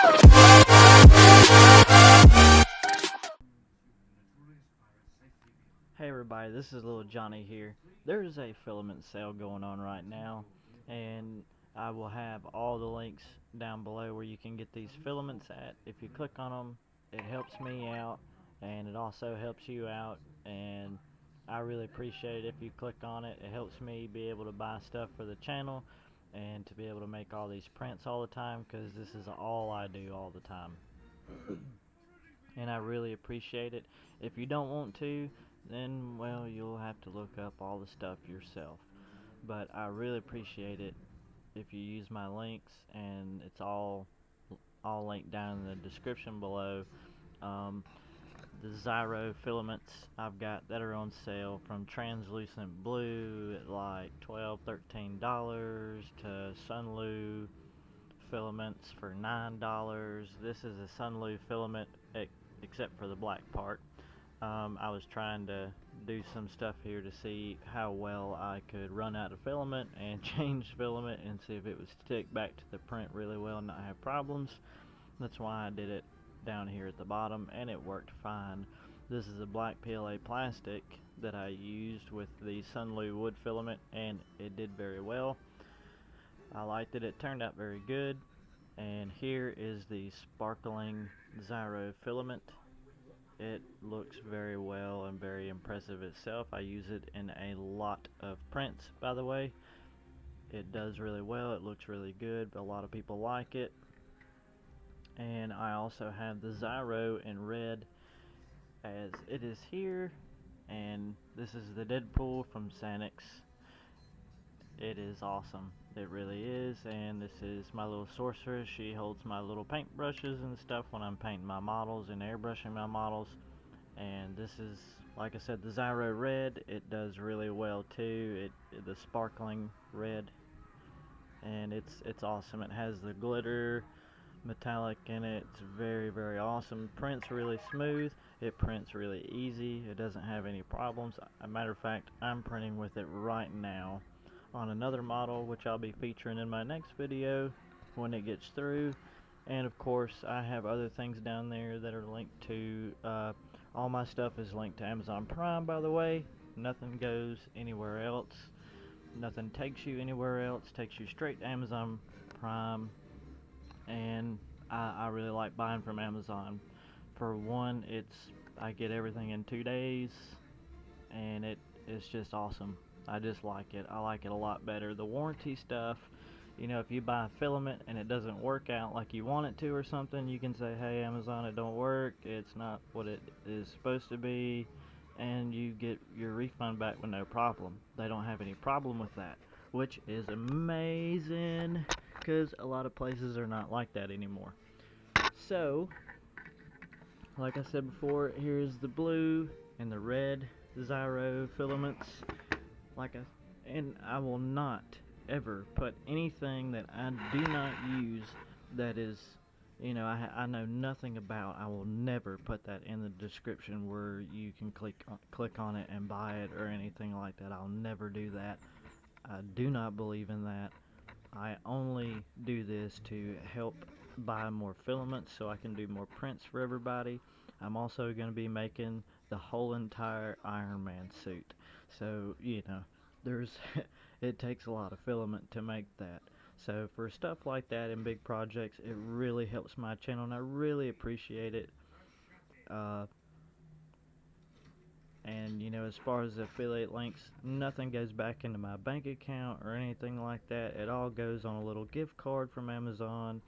Hey everybody, this is little Johnny here. There's a filament sale going on right now, and I will have all the links down below where you can get these filaments at. If you click on them, it helps me out, and it also helps you out, and I really appreciate it if you click on it. It helps me be able to buy stuff for the channel and to be able to make all these prints all the time, because this is all I do all the time. And I really appreciate it. If you don't want to, then, well, you'll have to look up all the stuff yourself. But I really appreciate it if you use my links, and it's all linked down in the description below. The ZIRO filaments I've got that are on sale, from translucent blue at like $12, $13 to SUNLU filaments for $9. This is a SUNLU filament except for the black part. I was trying to do some stuff here to see how well I could run out of filament and change filament and see if it would stick back to the print really well and not have problems. That's why I did it down here at the bottom, and it worked fine. This is a black PLA plastic that I used with the SUNLU wood filament, and it did very well. I liked it. It turned out very good. And here is the sparkling ZIRO filament. It looks very well and very impressive itself. I use it in a lot of prints, by the way. It does really well. It looks really good. A lot of people like it. And I also have the ZIRO in red, as it is here. And this is the Deadpool from Sanix. It is awesome. It really is. And this is my little sorceress. She holds my little paint brushes and stuff when I'm painting my models and airbrushing my models. And this is, like I said, the ZIRO red. It does really well too. The sparkling red, and it's awesome. It has the glitter metallic in it. It's very, very awesome. Prints really smooth. It prints really easy. It doesn't have any problems. As a matter of fact, I'm printing with it right now on another model, which I'll be featuring in my next video when it gets through. And of course, I have other things down there that are linked to, all my stuff is linked to Amazon Prime, by the way. Nothing goes anywhere else. Nothing takes you anywhere else. Takes you straight to Amazon Prime. And I really like buying from Amazon. For one, I get everything in 2 days, and it's just awesome. I just like it. I like it a lot better. The warranty stuff, you know, if you buy a filament and it doesn't work out like you want it to or something, you can say, hey Amazon, it don't work, it's not what it is supposed to be, and you get your refund back with no problem. They don't have any problem with that, which is amazing, because a lot of places are not like that anymore. So, like I said before, here's the blue and the red ZIRO filaments. And I will not ever put anything that I do not use, that is, you know, I know nothing about. I will never put that in the description where you can click on it and buy it or anything like that. I'll never do that. I do not believe in that. I only do this to help buy more filaments so I can do more prints for everybody. I'm also going to be making the whole entire Iron Man suit. So, you know, it takes a lot of filament to make that. So for stuff like that and big projects, it really helps my channel, and I really appreciate it. And you know, as far as the affiliate links, nothing goes back into my bank account or anything like that. It all goes on a little gift card from Amazon,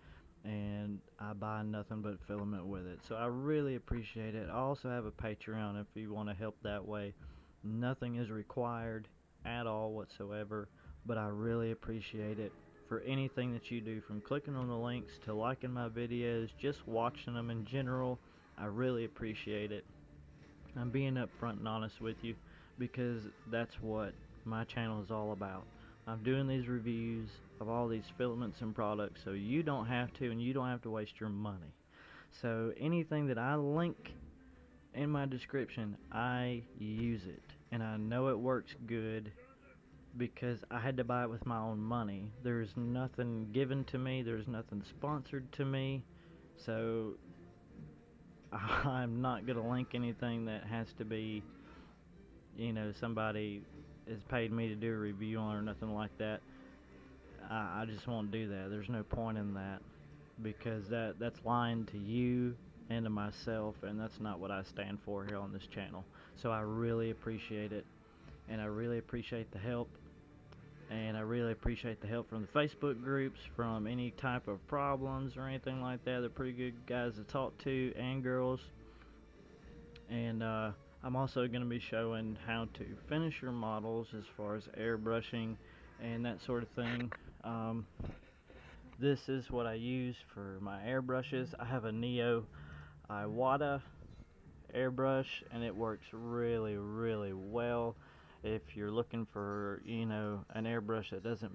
and I buy nothing but filament with it. So I really appreciate it. I also have a Patreon if you want to help that way. Nothing is required at all whatsoever, but I really appreciate it. For anything that you do, from clicking on the links to liking my videos, just watching them in general, I really appreciate it. I'm being upfront and honest with you, because that's what my channel is all about. I'm doing these reviews of all these filaments and products so you don't have to, and you don't have to waste your money. So anything that I link in my description, I use it, and I know it works good because I had to buy it with my own money. There's nothing given to me, there's nothing sponsored to me. So I'm not gonna link anything that has to be, somebody has paid me to do a review on or nothing like that. I just won't do that. There's no point in that, because that's lying to you and to myself, and that's not what I stand for here on this channel. So I really appreciate it, and I really appreciate the help, and I really appreciate the help from the Facebook groups, from any type of problems or anything like that. They're pretty good guys to talk to, and girls. And I'm also going to be showing how to finish your models as far as airbrushing and that sort of thing. This is what I use for my airbrushes. I have a Neo Iwata airbrush, and it works really, really well. If you're looking for, an airbrush that doesn't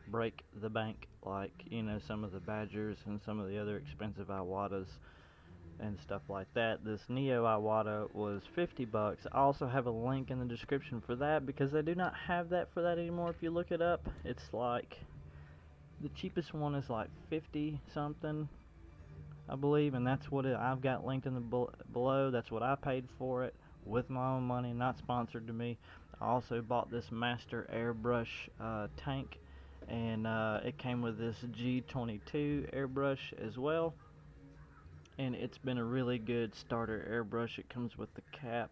break the bank like, some of the Badgers and some of the other expensive Iwatas and stuff like that. This Neo Iwata was $50. I also have a link in the description for that, because they do not have that for that anymore. If you look it up, it's like, the cheapest one is like 50 something, I believe, and that's what I've got linked in the below. That's what I paid for it with my own money, not sponsored to me. I also bought this Master Airbrush tank, and it came with this G22 airbrush as well, and it's been a really good starter airbrush. It comes with the cap,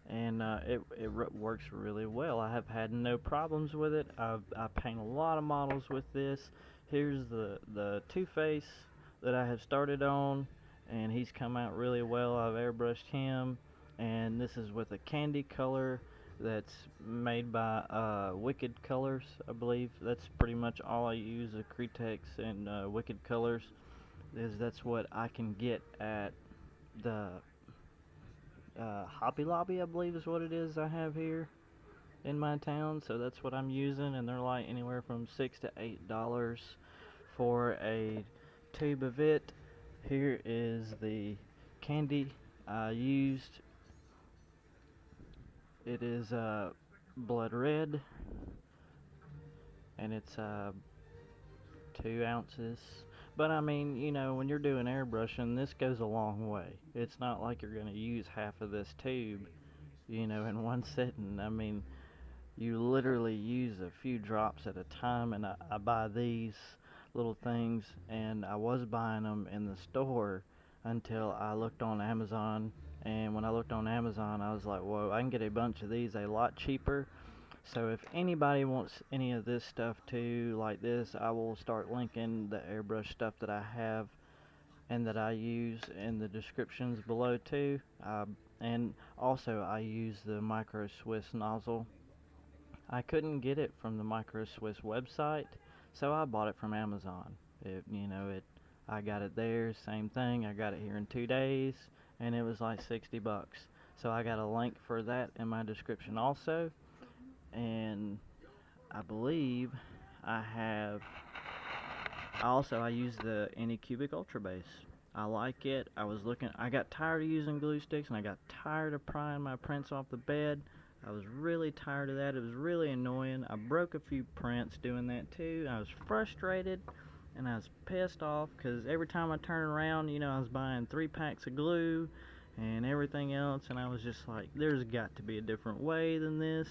and it works really well. I have had no problems with it. I paint a lot of models with this. Here's the Two-Face that I have started on, and he's come out really well. I've airbrushed him, and this is with a candy color that's made by Wicked Colors, I believe. That's pretty much all I use, the Cretex and Wicked Colors. That's what I can get at the Hobby Lobby, I believe is what it is I have here in my town. So that's what I'm using, and they're like anywhere from $6 to $8 for a tube of it. Here is the candy I used. It is blood red, and it's 2 ounces. But I mean, when you're doing airbrushing, this goes a long way. It's not like you're going to use half of this tube, in one sitting. I mean, you literally use a few drops at a time, and I buy these little things, and I was buying them in the store until I looked on Amazon. And when I looked on Amazon, I was like, whoa, I can get a bunch of these a lot cheaper. So if anybody wants any of this stuff too, like this, I will start linking the airbrush stuff that I have and that I use in the descriptions below too. And also I use the Micro Swiss nozzle. I couldn't get it from the Micro Swiss website, so I bought it from Amazon. I got it there, same thing. I got it here in 2 days, and it was like $60. So I got a link for that in my description also. And I believe I use the ANYCUBIC ULTRABASE. I like it. I got tired of using glue sticks, and I got tired of prying my prints off the bed. I was really tired of that. It was really annoying. I broke a few prints doing that too. I was frustrated, and I was pissed off, because every time I turned around, I was buying 3 packs of glue and everything else, and I was just like, there's got to be a different way than this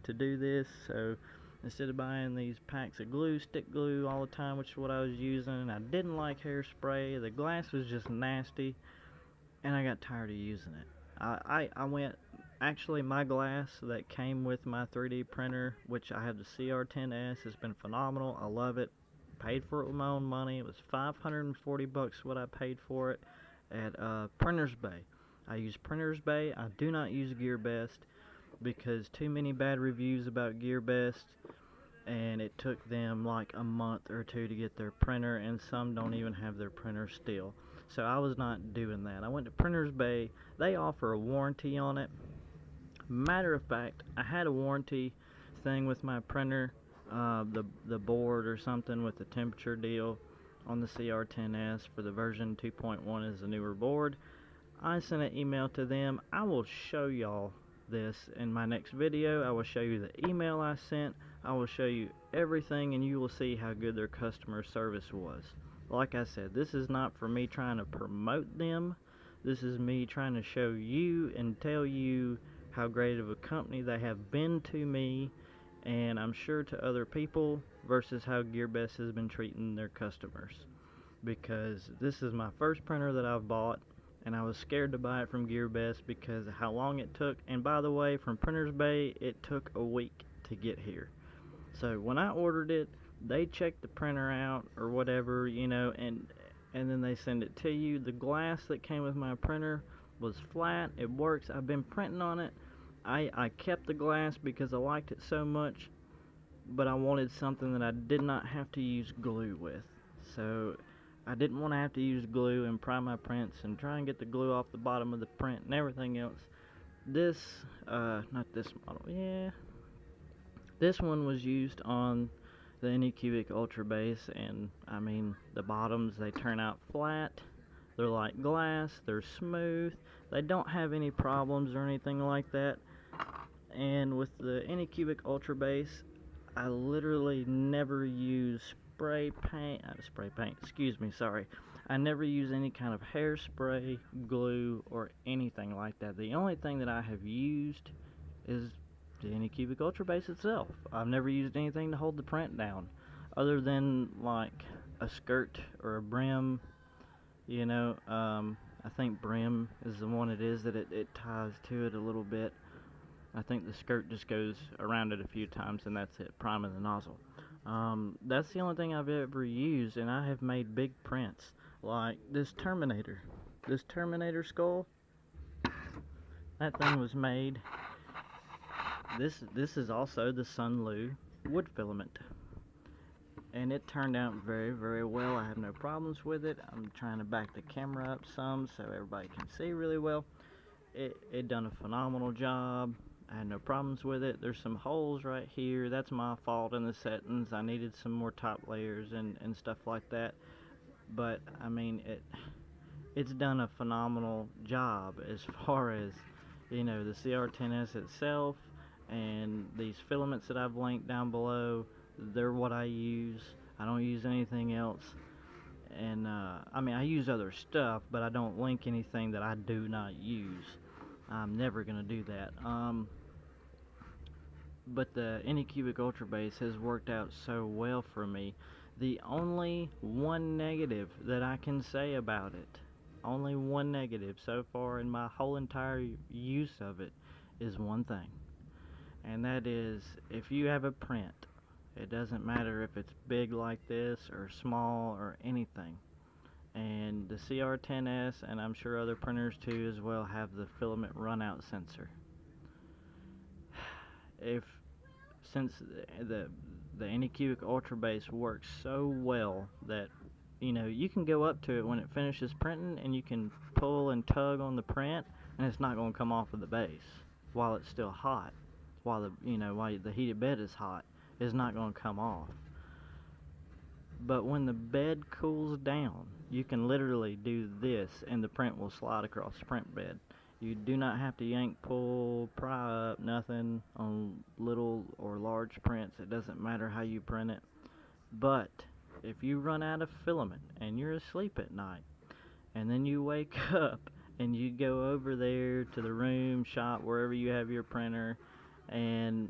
to do this. So instead of buying these packs of glue, stick glue all the time, which is what I was using, I didn't like hairspray. The glass was just nasty, and I got tired of using it. I went, actually my glass that came with my 3D printer, which I have the CR10S, has been phenomenal. I love it. Paid for it with my own money. It was $540 what I paid for it at Printers Bay. I use Printers Bay. I do not use GearBest, because too many bad reviews about GearBest, and it took them like a month or 2 to get their printer, and some don't even have their printer still. So I was not doing that. I went to Printers Bay. They offer a warranty on it. Matter of fact, I had a warranty thing with my printer, the board or something with the temperature deal on the CR10S for the version 2.1 is the newer board. I sent an email to them. I will show y'all this in my next video. I will show you the email I sent. I will show you everything, and you will see how good their customer service was. like I said, this is not for me trying to promote them. This is me trying to show you and tell you how great of a company they have been to me, and I'm sure to other people, versus how GearBest has been treating their customers. Because this is my first printer that I've bought, and I was scared to buy it from GearBest because of how long it took. And by the way, from Printers Bay, it took a week to get here. So when I ordered it, they checked the printer out or whatever, you know, and then they send it to you. The glass that came with my printer was flat. It works. I've been printing on it. I kept the glass because I liked it so much, but I wanted something that I did not have to use glue with. So I didn't want to have to use glue and pry my prints and try and get the glue off the bottom of the print and everything else. This, not this model, yeah. This one was used on the ANYCUBIC ULTRABASE, and I mean, the bottoms, they turn out flat. They're like glass, they're smooth, they don't have any problems or anything like that. And with the ANYCUBIC ULTRABASE, I literally never use I never use any kind of hairspray, glue, or anything like that. The only thing that I have used is the ANYCUBIC ULTRABASE itself. I've never used anything to hold the print down, other than like a skirt or a brim, you know. I think brim is the one it is that it ties to it a little bit. I think the skirt just goes around it a few times and that's it, priming the nozzle. That's the only thing I've ever used, and I have made big prints like this Terminator skull. That thing was made. This is also the SUNLU wood filament, and it turned out very, very well. I have no problems with it. I'm trying to back the camera up some so everybody can see really well. It done a phenomenal job. I had no problems with it. There's some holes right here. That's my fault in the settings. I needed some more top layers and stuff like that. But I mean, it's done a phenomenal job as far as, you know, the CR10S itself, and these filaments that I've linked down below. They're what I use. I don't use anything else. And I mean, I use other stuff, but I don't link anything that I do not use. I'm never gonna do that. But the ANYCUBIC ULTRABASE has worked out so well for me. The only one negative that I can say about it, only one negative so far in my whole entire use of it, is one thing. And that is, if you have a print, it doesn't matter if it's big like this or small or anything. And the CR10S, and I'm sure other printers too as well, have the filament runout sensor. Since the ANYCUBIC ULTRABASE works so well that, you know, you can go up to it when it finishes printing and you can pull and tug on the print and it's not going to come off of the base while it's still hot, while the heated bed is hot. It's not going to come off. But when the bed cools down, you can literally do this and the print will slide across the print bed. You do not have to yank, pull, pry up, nothing on little or large prints. It doesn't matter how you print it. But if you run out of filament and you're asleep at night, and then you wake up and you go over there to the room, shop, wherever you have your printer, and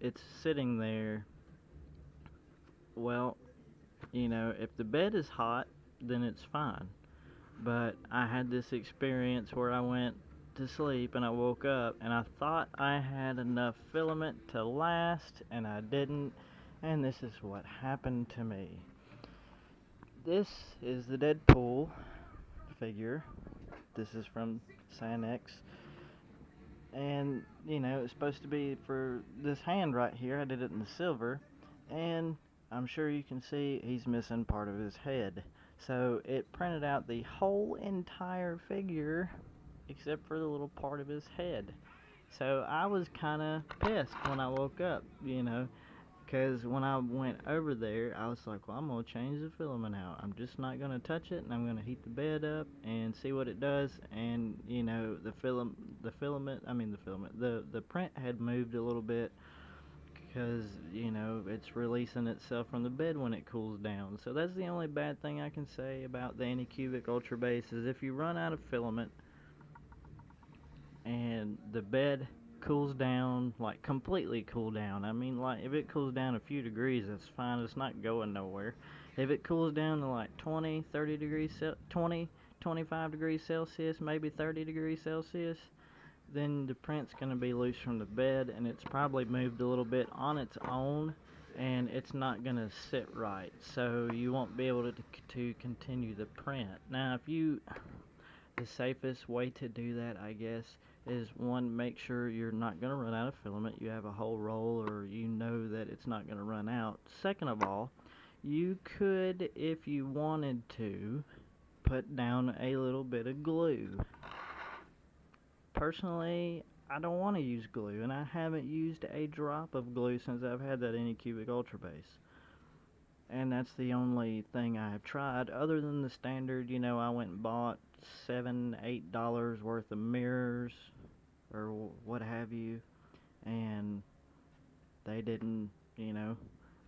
it's sitting there, well, you know, if the bed is hot, then it's fine. But I had this experience where I went to sleep and I woke up and I thought I had enough filament to last, and I didn't, and this is what happened to me. This is the Deadpool figure. This is from Sanex, and you know, it's supposed to be for this hand right here. I did it in the silver, and I'm sure you can see he's missing part of his head. So it printed out the whole entire figure except for the little part of his head. So I was kind of pissed when I woke up, you know, because when I went over there, I was like, well, I'm going to change the filament out. I'm just not going to touch it, and I'm going to heat the bed up and see what it does. And, you know, the print had moved a little bit because, you know, it's releasing itself from the bed when it cools down. So that's the only bad thing I can say about the ANYCUBIC ULTRABASE is if you run out of filament and the bed cools down, like completely cool down. I mean, like if it cools down a few degrees, that's fine. It's not going nowhere. If it cools down to like 20, 30 degrees, 20, 25 degrees Celsius, maybe 30 degrees Celsius, then the print's going to be loose from the bed, and it's probably moved a little bit on its own, and it's not going to sit right. So you won't be able to continue the print. Now, the safest way to do that, I guess, is one, make sure you're not going to run out of filament. You have a whole roll, or you know that it's not going to run out. Second of all, you could, if you wanted to, put down a little bit of glue. Personally, I don't want to use glue, and I haven't used a drop of glue since I've had that ANYCUBIC ULTRABASE. And that's the only thing I have tried, other than the standard, you know, I went and bought $7, $8 worth of mirrors, or what have you, and they didn't, you know,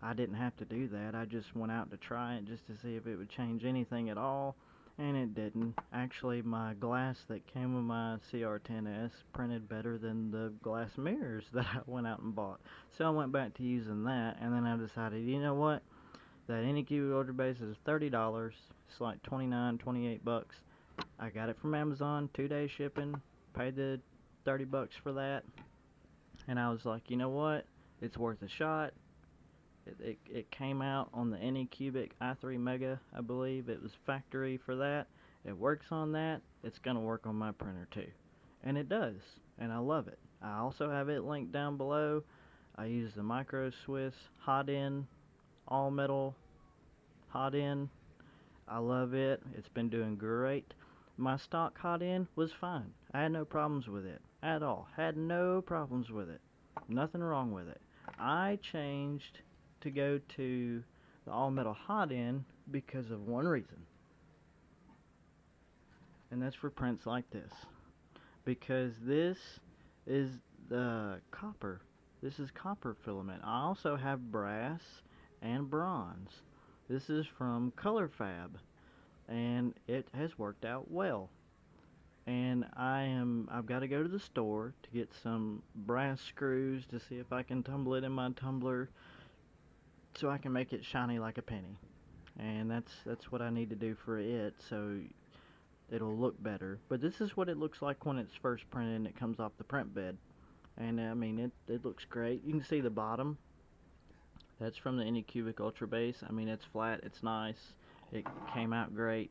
I didn't have to do that. I just went out to try it just to see if it would change anything at all, and it didn't. Actually, my glass that came with my CR10S printed better than the glass mirrors that I went out and bought. So I went back to using that, and then I decided, you know what, that ANYCUBIC ULTRABASE is $30. It's like 29, 28 bucks. I got it from Amazon, 2-day shipping, paid the 30 bucks for that, and I was like, you know what, it's worth a shot. It came out on the ANYCUBIC i3 Mega, I believe. It was factory for that. It works on that. It's going to work on my printer too. And it does. And I love it. I also have it linked down below. I use the Micro Swiss Hotend, all metal Hotend. I love it. It's been doing great. My stock Hotend was fine. I had no problems with it at all. Had no problems with it. Nothing wrong with it. I changed to go to the all metal Hotend because of one reason, and that's for prints like this, because this is the copper. This is copper filament. I also have brass and bronze. This is from ColorFab, and it has worked out well. And I've got to go to the store to get some brass screws to see if I can tumble it in my tumbler so I can make it shiny like a penny. And that's what I need to do for it, so it'll look better. But this is what it looks like when it's first printed and it comes off the print bed. And I mean, it looks great. You can see the bottom. That's from the ANYCUBIC ULTRABASE. I mean, it's flat, it's nice. It came out great.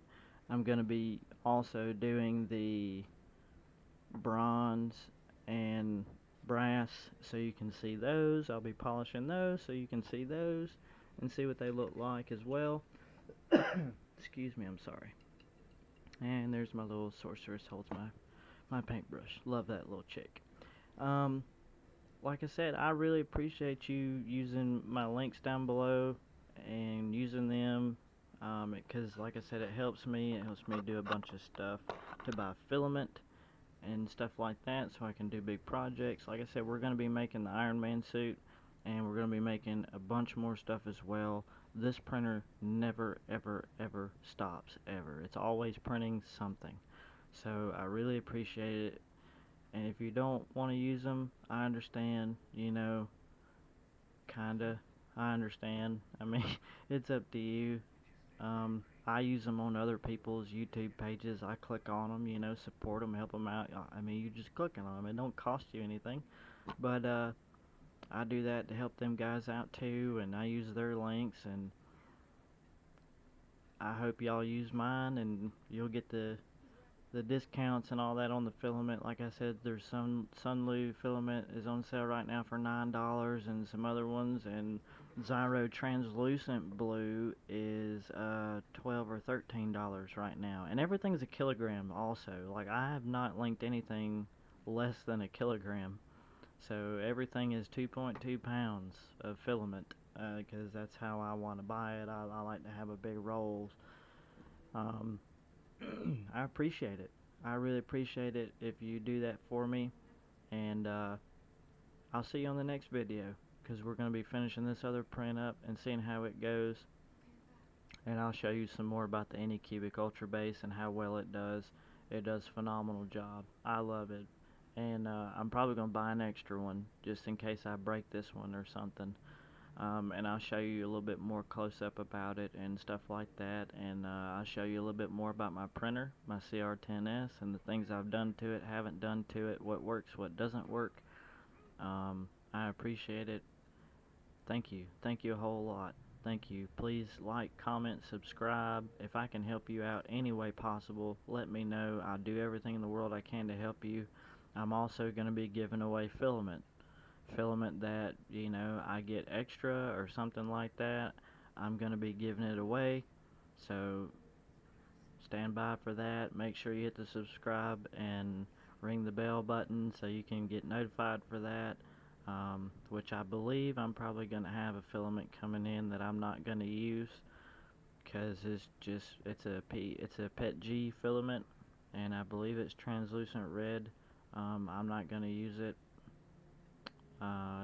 I'm going to be also doing the bronze and brass so you can see those. I'll be polishing those so you can see those and see what they look like as well. Excuse me, I'm sorry. And there's my little sorceress holds my paintbrush. Love that little chick. Like I said, I really appreciate you using my links down below and using them, because like I said, it helps me do a bunch of stuff to buy filament and stuff like that, so I can do big projects. Like I said, we're going to be making the Iron Man suit, and we're going to be making a bunch more stuff as well. This printer never, ever, ever stops, ever. It's always printing something. So I really appreciate it. And if you don't want to use them, I understand, you know, kinda. I understand. I mean, it's up to you. I use them on other people's YouTube pages. I click on them, you know, support them, help them out. I mean, you just clicking on them. It don't cost you anything. But I do that to help them guys out too, and I use their links, and I hope y'all use mine, and you'll get the discounts and all that on the filament. Like I said, there's some SUNLU filament is on sale right now for $9, and some other ones, and ZIRO translucent blue is $12 or $13 right now, and everything's a kilogram also. Like, I have not linked anything less than a kilogram, so everything is 2.2 pounds of filament, because that's how I want to buy it. I like to have a big roll. I appreciate it. I really appreciate it if you do that for me, and I'll see you on the next video. because we're going to be finishing this other print up and seeing how it goes. And I'll show you some more about the ANYCUBIC ULTRABASE and how well it does. It does a phenomenal job. I love it. And I'm probably going to buy an extra one just in case I break this one or something. And I'll show you a little bit more close up about it and stuff like that. And I'll show you a little bit more about my printer, my CR10S, and the things I've done to it, haven't done to it, what works, what doesn't work. I appreciate it. Thank you. Thank you a whole lot. Thank you. Please like, comment, subscribe. If I can help you out any way possible, let me know. I'll do everything in the world I can to help you. I'm also going to be giving away filament that, you know, I get extra or something like that. I'm going to be giving it away, so stand by for that. Make sure you hit the subscribe and ring the bell button so you can get notified for that. Which I believe I'm probably going to have a filament coming in that I'm not going to use, because it's a PETG filament, and I believe it's translucent red. I'm not going to use it.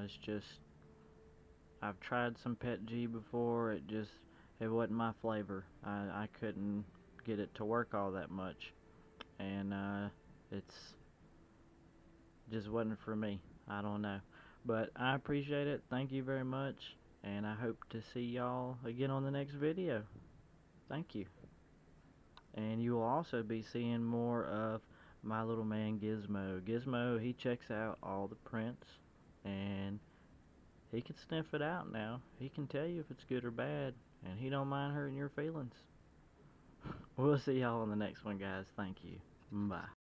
It's just, I've tried some PETG before. It wasn't my flavor. I couldn't get it to work all that much, and it's just wasn't for me. I don't know. But I appreciate it. Thank you very much. And I hope to see y'all again on the next video. Thank you. And you will also be seeing more of my little man Gizmo. Gizmo, he checks out all the prints. And he can sniff it out now. He can tell you if it's good or bad. And he don't mind hurting your feelings. We'll see y'all on the next one, guys. Thank you. Bye.